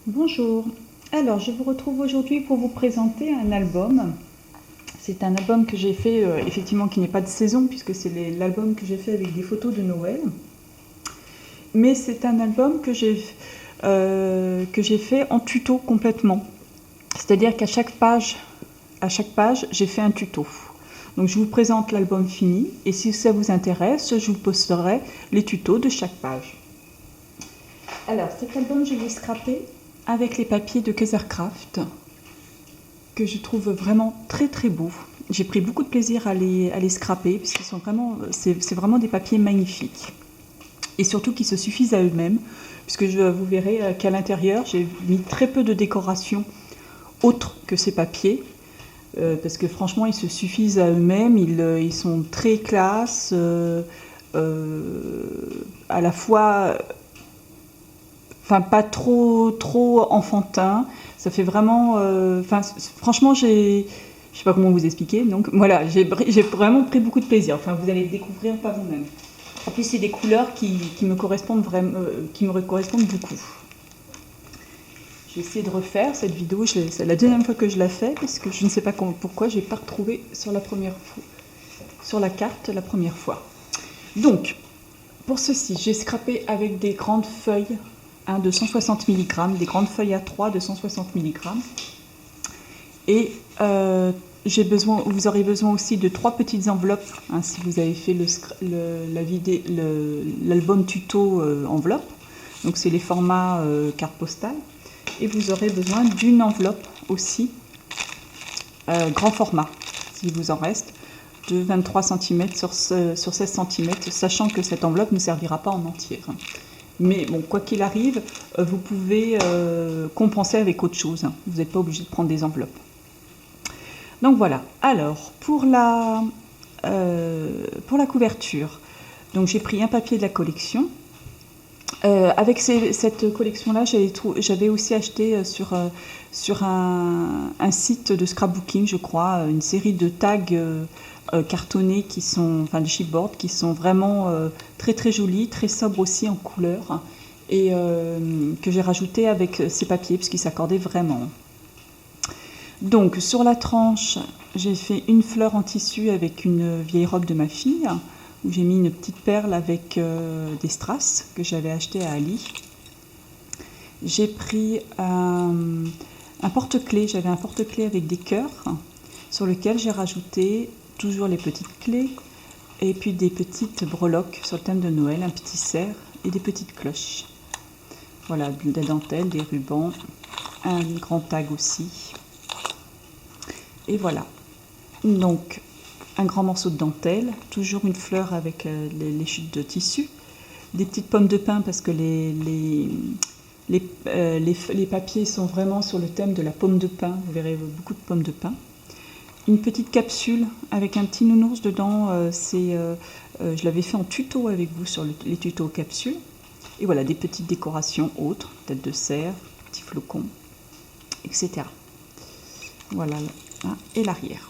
Bonjour, alors je vous retrouve aujourd'hui pour vous présenter un album. C'est un album que j'ai fait, effectivement qui n'est pas de saison puisque c'est l'album que j'ai fait avec des photos de Noël. Mais c'est un album que j'ai fait en tuto complètement. C'est-à-dire qu'à chaque page, j'ai fait un tuto. Donc je vous présente l'album fini et si ça vous intéresse, je vous posterai les tutos de chaque page. Alors cet album, je l'ai scrappé avec les papiers de Kaisercraft que je trouve vraiment très très beaux. J'ai pris beaucoup de plaisir à les scraper parce qu'ils sont vraiment, c'est vraiment des papiers magnifiques et surtout qui se suffisent à eux-mêmes puisque vous verrez qu'à l'intérieur j'ai mis très peu de décoration autre que ces papiers parce que franchement ils se suffisent à eux-mêmes, ils sont très classe, à la fois enfin pas trop enfantin, ça fait vraiment franchement je sais pas comment vous expliquer, donc voilà, j'ai vraiment pris beaucoup de plaisir, enfin vous allez le découvrir par vous-même. En plus c'est des couleurs qui me correspondent vraiment, qui me correspondent beaucoup. J'ai essayé de refaire cette vidéo, c'est la deuxième fois que je la fais parce que je ne sais pas pourquoi j'ai pas retrouvé sur la carte la première fois. Donc pour ceci, j'ai scrapé avec des grandes feuilles de 160 mg, des grandes feuilles A3 de 160 mg. Et vous aurez besoin aussi de 3 petites enveloppes, si vous avez fait l'album tuto enveloppe. Donc c'est les formats carte postale. Et vous aurez besoin d'une enveloppe aussi, grand format, s'il vous en reste, de 23 cm sur 16 cm, sachant que cette enveloppe ne servira pas en entière. Mais bon, quoi qu'il arrive, vous pouvez compenser avec autre chose. Vous n'êtes pas obligé de prendre des enveloppes. Donc voilà. Alors, pour la couverture, donc j'ai pris un papier de la collection. Avec cette collection-là, j'avais aussi acheté sur un site de scrapbooking, je crois, une série de tags cartonnés qui sont, enfin de chipboard, qui sont vraiment très très jolis, très sobres aussi en couleur, et que j'ai rajouté avec ces papiers parce qu'ils s'accordaient vraiment. Donc sur la tranche, j'ai fait une fleur en tissu avec une vieille robe de ma fille, où j'ai mis une petite perle avec des strass que j'avais acheté à Ali. J'ai pris un porte-clés, j'avais un porte-clés avec des cœurs sur lequel j'ai rajouté toujours les petites clés et puis des petites breloques sur le thème de Noël, un petit cerf et des petites cloches. Voilà, des dentelles, des rubans, un grand tag aussi. Et voilà. Donc, un grand morceau de dentelle, toujours une fleur avec les chutes de tissu, des petites pommes de pin parce que les papiers sont vraiment sur le thème de la pomme de pin, vous verrez beaucoup de pommes de pin. Une petite capsule avec un petit nounours dedans, je l'avais fait en tuto avec vous sur les tutos capsules. Et voilà, des petites décorations autres, tête de cerf, petits flocons, etc. Voilà, là, et l'arrière.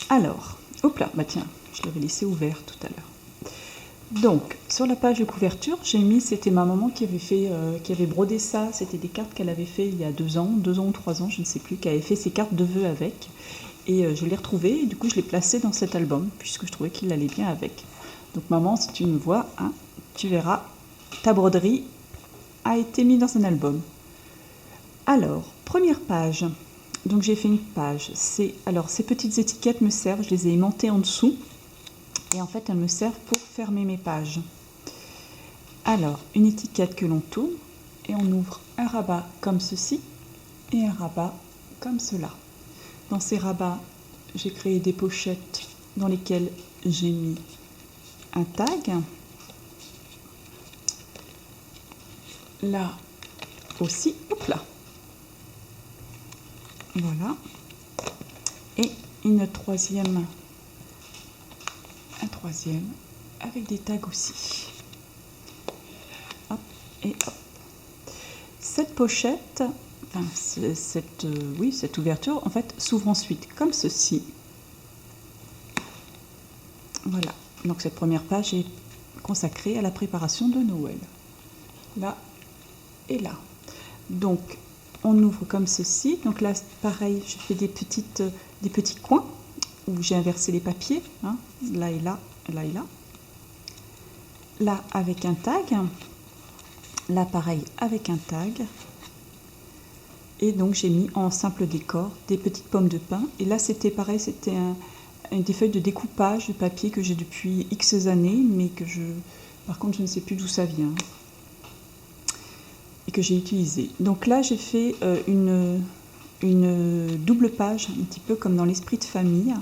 Alors, hop là, bah tiens, je l'avais laissé ouvert tout à l'heure. Donc, sur la page de couverture, j'ai mis, c'était ma maman qui avait brodé ça, c'était des cartes qu'elle avait fait il y a 2 ans ou 3 ans, je ne sais plus, qui avait fait ses cartes de vœux avec. Et je l'ai retrouvé, et du coup je l'ai placé dans cet album, puisque je trouvais qu'il allait bien avec. Donc maman, si tu me vois, tu verras, ta broderie a été mise dans un album. Alors, première page. Donc j'ai fait une page. Alors ces petites étiquettes me servent, je les ai aimantées en dessous. Et en fait, elles me servent pour fermer mes pages. Alors, une étiquette que l'on tourne et on ouvre un rabat comme ceci et un rabat comme cela. Dans ces rabats, j'ai créé des pochettes dans lesquelles j'ai mis un tag. Là aussi, hop là. Voilà. Et un troisième avec des tags aussi. Hop et hop. Cette pochette, enfin cette ouverture, en fait, s'ouvre ensuite comme ceci. Voilà. Donc cette première page est consacrée à la préparation de Noël. Là et là. Donc, on ouvre comme ceci. Donc là, pareil, je fais des petits coins où j'ai inversé les papiers, hein, là et là, là et là. Là, avec un tag. Là, pareil, avec un tag. Et donc, j'ai mis en simple décor des petites pommes de pin. Et là, c'était pareil, c'était des feuilles de découpage de papier que j'ai depuis X années, mais que par contre, je ne sais plus d'où ça vient. Et que j'ai utilisé. Donc là, j'ai fait une double page, un petit peu comme dans l'esprit de famille,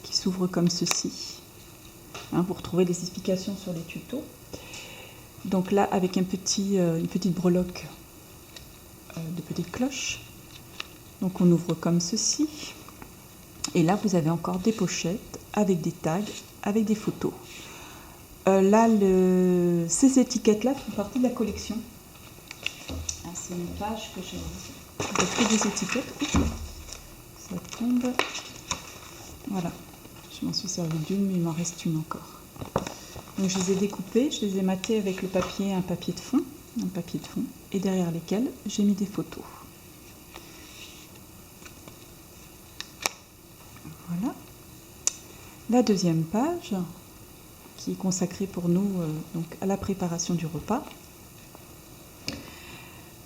qui s'ouvre comme ceci, hein, pour trouver des explications sur les tutos. Donc là, avec une petite breloque de petites cloches. Donc on ouvre comme ceci. Et là, vous avez encore des pochettes avec des tags, avec des photos. Là, ces étiquettes-là font partie de la collection. C'est une page que j'ai fait des étiquettes. Oups, ça tombe. Voilà, je m'en suis servi d'une, mais il m'en reste une encore. Donc je les ai découpées, je les ai matées avec un papier de fond, et derrière lesquels j'ai mis des photos. Voilà. La deuxième page, qui est consacrée pour nous donc à la préparation du repas.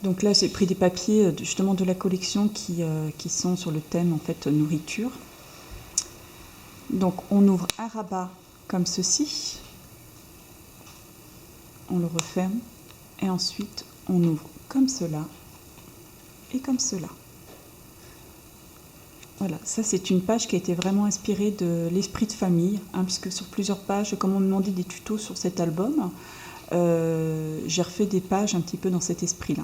Donc là, j'ai pris des papiers justement de la collection qui sont sur le thème en fait nourriture. Donc on ouvre un rabat comme ceci, on le referme et ensuite on ouvre comme cela et comme cela. Voilà, ça c'est une page qui a été vraiment inspirée de l'esprit de famille, hein, puisque sur plusieurs pages, comme on me demandait des tutos sur cet album, j'ai refait des pages un petit peu dans cet esprit-là.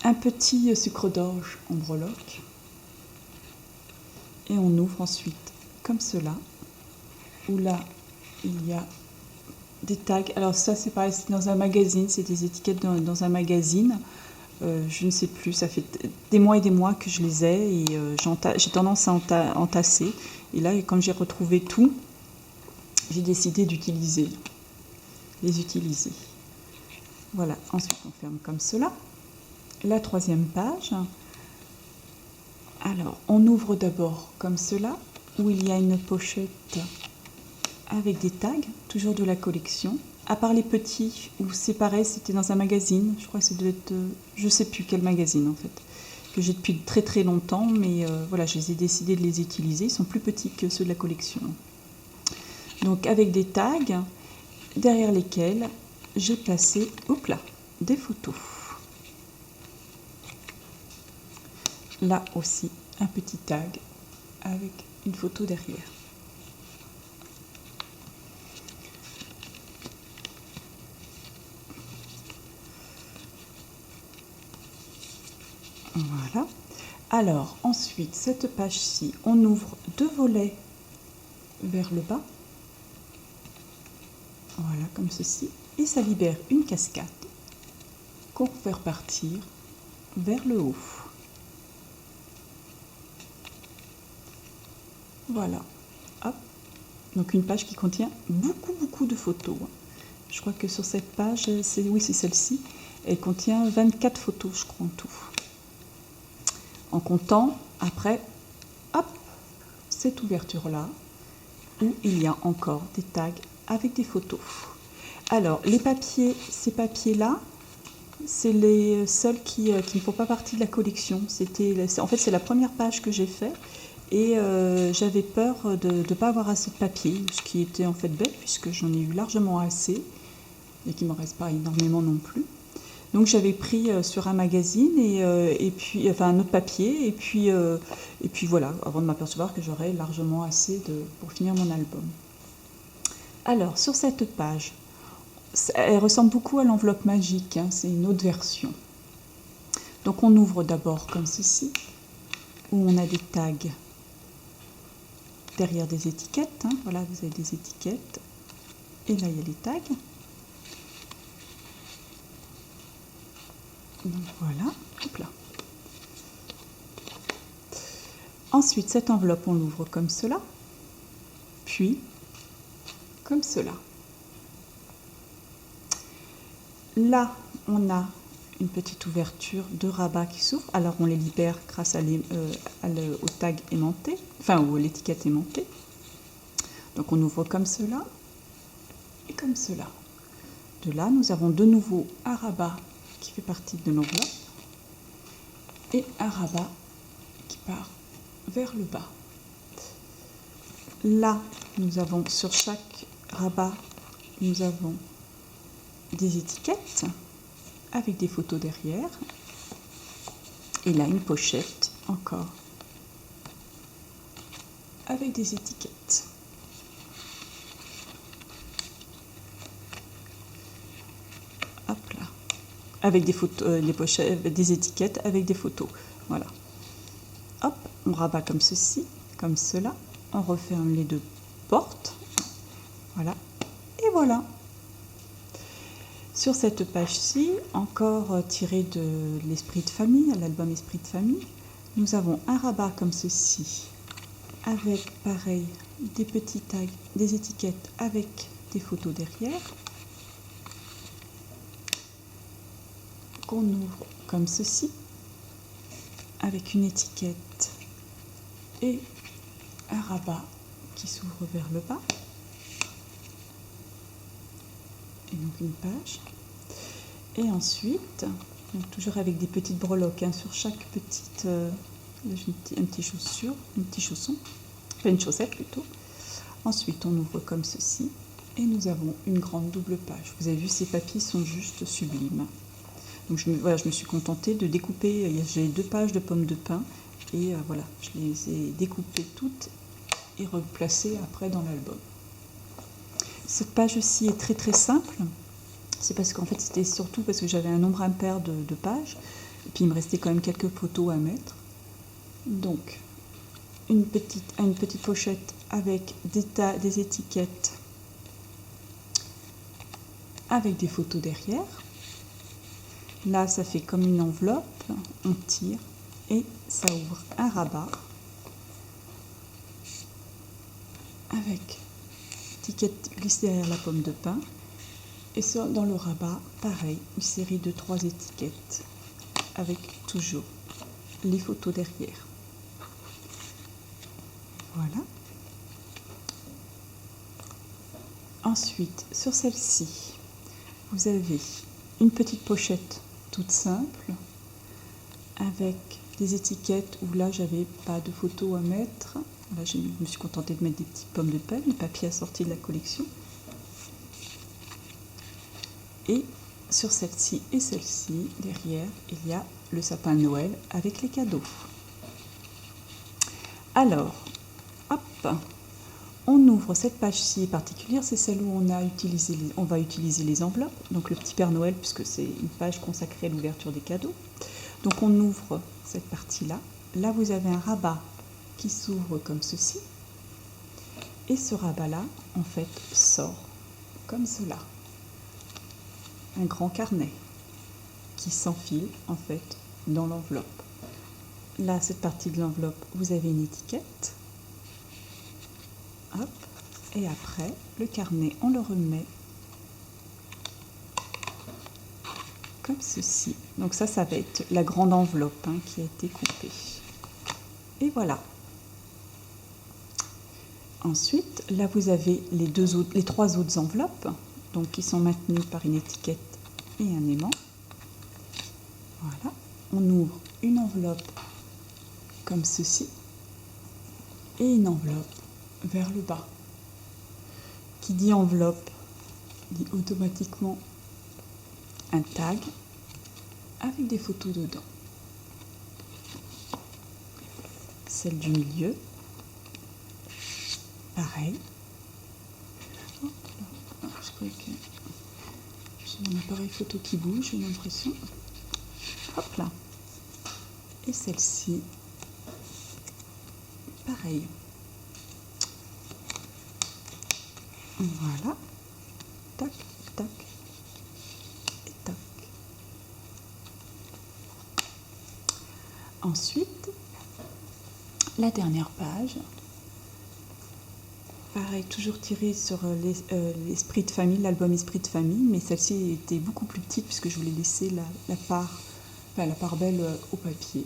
Un petit sucre d'orge en breloque. Et on ouvre ensuite comme cela, où là, il y a des tags. Alors ça, c'est pareil, c'est dans un magazine, c'est des étiquettes dans un magazine. Je ne sais plus, ça fait des mois et des mois que je les ai, et j'ai tendance à entasser. Et là, quand j'ai retrouvé tout, j'ai décidé les utiliser. Voilà, ensuite on ferme comme cela. La troisième page. Alors, on ouvre d'abord comme cela, où il y a une pochette avec des tags, toujours de la collection. À part les petits, où c'est pareil, c'était dans un magazine. Je crois que ça devait être, je sais plus quel magazine en fait, que j'ai depuis très très longtemps, mais voilà, j'ai décidé de les utiliser. Ils sont plus petits que ceux de la collection. Donc avec des tags, derrière lesquels j'ai placé, hop là, des photos. Là aussi, un petit tag avec une photo derrière. Voilà. Alors, ensuite, cette page-ci, on ouvre deux volets vers le bas. Voilà, comme ceci. Et ça libère une cascade qu'on peut faire partir vers le haut. Voilà. Hop. Donc une page qui contient beaucoup de photos. Je crois que sur cette page, c'est celle-ci, elle contient 24 photos, je crois, en tout. En comptant, après, hop, cette ouverture-là, où il y a encore des tags avec des photos. Alors, ces papiers-là, c'est les seuls qui ne font pas partie de la collection. En fait, c'est la première page que j'ai faite. Et j'avais peur de ne pas avoir assez de papier, ce qui était en fait bête, puisque j'en ai eu largement assez, et qu'il ne m'en reste pas énormément non plus. Donc j'avais pris sur un magazine, et puis, enfin un autre papier, et puis voilà, avant de m'apercevoir que j'aurais largement assez pour finir mon album. Alors, sur cette page, elle ressemble beaucoup à l'enveloppe magique, hein, c'est une autre version. Donc on ouvre d'abord comme ceci, où on a des tags derrière des étiquettes, hein. Voilà, vous avez des étiquettes, et là il y a les tags. Donc voilà, hop là. Ensuite, cette enveloppe, on l'ouvre comme cela, puis comme cela. Là, on a une petite ouverture de rabat qui s'ouvre. Alors, on les libère grâce au tag aimanté, enfin, ou à l'étiquette aimantée. Donc, on ouvre comme cela et comme cela. De là, nous avons de nouveau un rabat qui fait partie de l'enveloppe et un rabat qui part vers le bas. Là, nous avons sur chaque rabat, nous avons des étiquettes avec des photos derrière. Et là, une pochette encore avec des étiquettes. Hop là. Avec des photos, les pochettes, des étiquettes avec des photos. Voilà. Hop, on rabat comme ceci, comme cela. On referme les deux portes. Voilà. Et voilà. Sur cette page-ci, encore tiré de l'Esprit de famille, l'album Esprit de famille, nous avons un rabat comme ceci, avec pareil des petits tags, des étiquettes avec des photos derrière, qu'on ouvre comme ceci, avec une étiquette et un rabat qui s'ouvre vers le bas. Et donc une page. Et ensuite, donc toujours avec des petites breloques sur chaque petite, un petit chaussure, un petit chausson, enfin une chaussette plutôt. Ensuite, on ouvre comme ceci et nous avons une grande double page. Vous avez vu, ces papiers sont juste sublimes. Donc voilà, je me suis contentée de découper. J'ai 2 pages de pommes de pin et voilà, je les ai découpées toutes et replacées après dans l'album. Cette page-ci est très très simple. C'est parce qu'en fait, c'était surtout parce que j'avais un nombre impair de pages. Et puis, il me restait quand même quelques photos à mettre. Donc, une petite pochette avec des étiquettes, avec des photos derrière. Là, ça fait comme une enveloppe. On tire et ça ouvre un rabat avec étiquette glissée derrière la pomme de pin. Et dans le rabat, pareil, une série de 3 étiquettes avec toujours les photos derrière. Voilà. Ensuite, sur celle-ci, vous avez une petite pochette toute simple avec des étiquettes où là, j'avais pas de photos à mettre. Là, je me suis contentée de mettre des petites pommes de pin, le papier assorti de la collection. Et sur celle-ci et celle-ci, derrière, il y a le sapin de Noël avec les cadeaux. Alors, hop, on ouvre cette page-ci particulière, c'est celle où on va utiliser les enveloppes, donc le petit Père Noël, puisque c'est une page consacrée à l'ouverture des cadeaux. Donc on ouvre cette partie-là. Là, vous avez un rabat qui s'ouvre comme ceci. Et ce rabat-là, en fait, sort comme cela. Un grand carnet qui s'enfile en fait dans l'enveloppe. Là, cette partie de l'enveloppe, vous avez une étiquette. Hop. Et après, le carnet, on le remet comme ceci. Donc ça va être la grande enveloppe qui a été coupée. Et voilà. Ensuite, là, vous avez les 3 autres enveloppes, donc qui sont maintenues par une étiquette et un aimant. Voilà. On ouvre une enveloppe comme ceci et une enveloppe vers le bas. Qui dit enveloppe dit automatiquement un tag avec des photos dedans. Celle du milieu, pareil. Oh, là, je crois que j'ai mon appareil photo qui bouge, j'ai l'impression. Hop là. Et celle-ci, pareil. Voilà. Tac, tac et tac. Ensuite, la dernière page, pareil, toujours tiré sur l'Esprit de famille, l'album Esprit de famille, mais celle-ci était beaucoup plus petite puisque je voulais laisser la part belle au papier.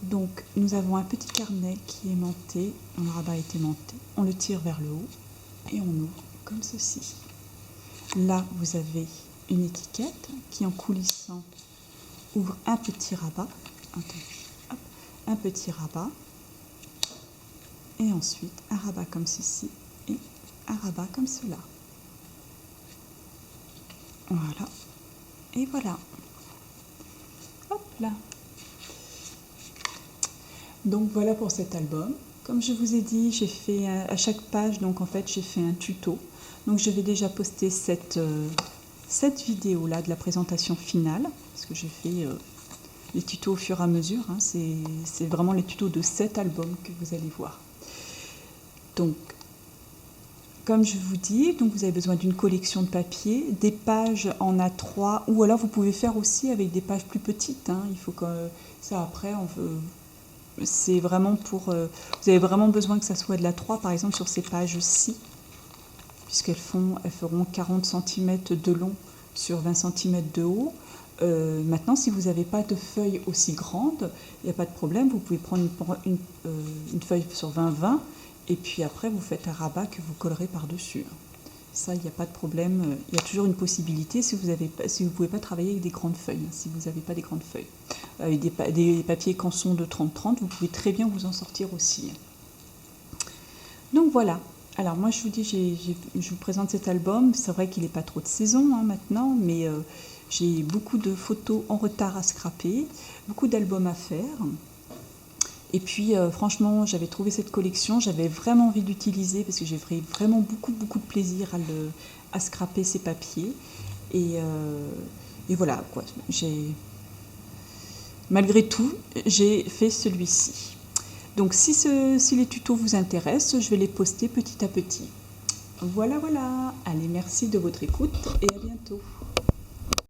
Donc nous avons un petit carnet qui est monté, le rabat a été monté, on le tire vers le haut et on ouvre comme ceci. Là vous avez une étiquette qui en coulissant ouvre un petit rabat, un petit rabat, et ensuite un rabat comme ceci et un rabat comme cela. Voilà, et voilà. Hop là. Donc voilà pour cet album. Comme je vous ai dit, j'ai fait à chaque page, donc en fait j'ai fait un tuto. Donc je vais déjà poster cette vidéo là de la présentation finale, parce que j'ai fait les tutos au fur et à mesure, hein. C'est vraiment les tutos de cet album que vous allez voir. Donc comme je vous dis, donc vous avez besoin d'une collection de papier, des pages en A3, ou alors vous pouvez faire aussi avec des pages plus petites, hein. Il faut que ça après c'est vraiment pour... vous avez vraiment besoin que ça soit de l'A3, par exemple sur ces pages-ci, puisqu'elles feront 40 cm de long sur 20 cm de haut. Maintenant, si vous n'avez pas de feuille aussi grande, il n'y a pas de problème, vous pouvez prendre une feuille sur 20-20, et puis après vous faites un rabat que vous collerez par-dessus. Ça, il n'y a pas de problème, il y a toujours une possibilité si vous ne pouvez pas travailler avec des grandes feuilles, si vous n'avez pas des grandes feuilles. Avec des papiers canson de 30-30, vous pouvez très bien vous en sortir aussi. Donc voilà, alors moi je vous dis, je vous présente cet album, c'est vrai qu'il n'est pas trop de saison hein, maintenant, mais j'ai beaucoup de photos en retard à scraper, beaucoup d'albums à faire. Et puis franchement, j'avais trouvé cette collection, j'avais vraiment envie d'utiliser parce que j'ai pris vraiment beaucoup de plaisir à scraper ces papiers. Et voilà, quoi. Malgré tout, j'ai fait celui-ci. Donc si les tutos vous intéressent, je vais les poster petit à petit. Voilà. Allez, merci de votre écoute et à bientôt.